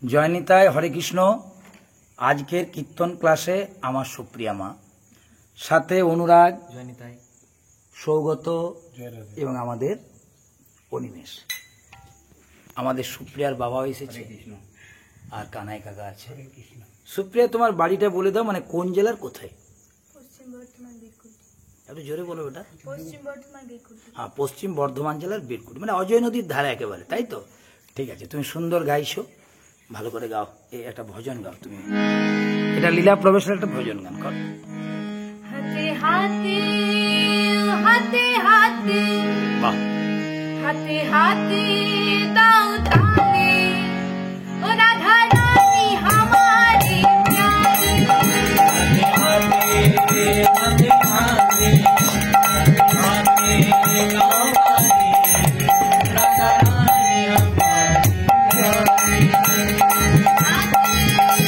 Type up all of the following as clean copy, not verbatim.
जयनिताय हरे कृष्ण। आजकेर कीर्तन क्लासे आमार सुप्रिया मा साथे अनुराग जयनिताय सौगत एवं आमादेर अनिमेष आमादेर सुप्रियार बाबा एसेছে আর কানাই কাকা আছে। সুপ্রিয়া তোমার বাড়িটা বলে দাও, মানে কোন জেলার কোথায়? পশ্চিম বর্ধমান বীরকুটি। একটু জোরে বলো বেটা। পশ্চিম বর্ধমান বীরকুটি। হ্যাঁ, পশ্চিম বর্ধমান জেলার বীরকুটি, মানে অজয় নদীর ধারে একেবারে, তাই তো? ঠিক আছে, তুমি সুন্দর গাইছো, ভালো করে গাও। এই একটা ভজন গাও তুমি, এটা লীলা প্রবেশের একটা ভজন গান কর। হাতে হাতে হাতে হাতে বাহ, হাতে হাতে দাও তালে ও রাধা রানী हमारी प्यारी। हाथे हाथे हाथे हाथे गाओ वाली राधा रानी हमारी प्यारी। हाथे हाथे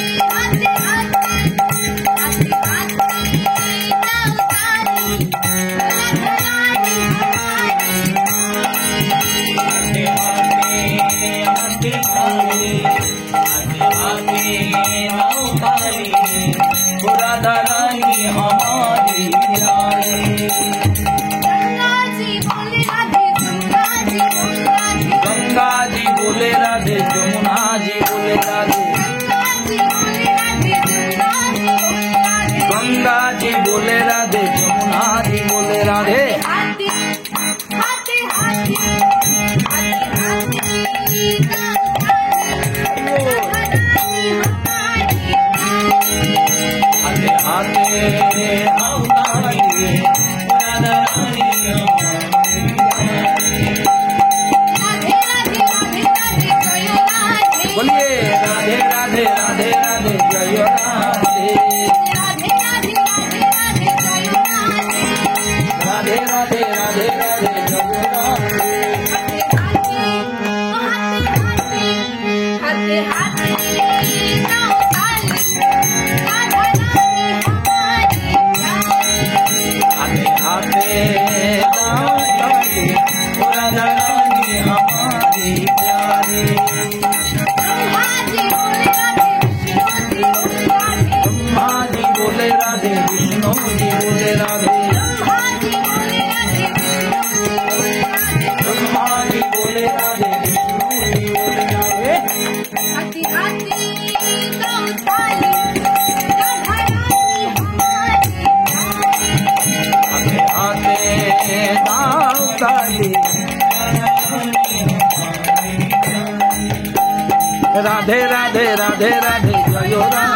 हाथे हाथे हाथे दाओ ताले राधा रानी हमारी हाथे हाथे हाथे हाथे गाओ वाली राधा रानी हमारी प्यारी। गंगा जी बोले राधे जमुना जी बोले राधे गंगा जी बोले राधे जमुना जी बोले राधे, गंगा जी बोले राधे जमुना जी बोले गंगा जी बोले राधे जमुना जी बोले राधे राधे। हाथी हाथी हाथी हाथे हाथे आओ ताली राधा रानी हमारी प्यारी। बोलिए राधे राधे राधे राधे जय राधे, राधे राधे राधे राधे जय राधे। हाथे हाथे गाओ ताली राधा रानी हमारी प्यारी। ब्रह्मा जी बोले राधे विष्णु जी बोले राधे, ब्रह्मा जी बोले राधे विष्णु जी बोले राधे। हाथी हाथी गाओ ताली राधा रानी हमारी हाथे हाथे गाओ ताली राधे राधे राधे राधे जय राधे।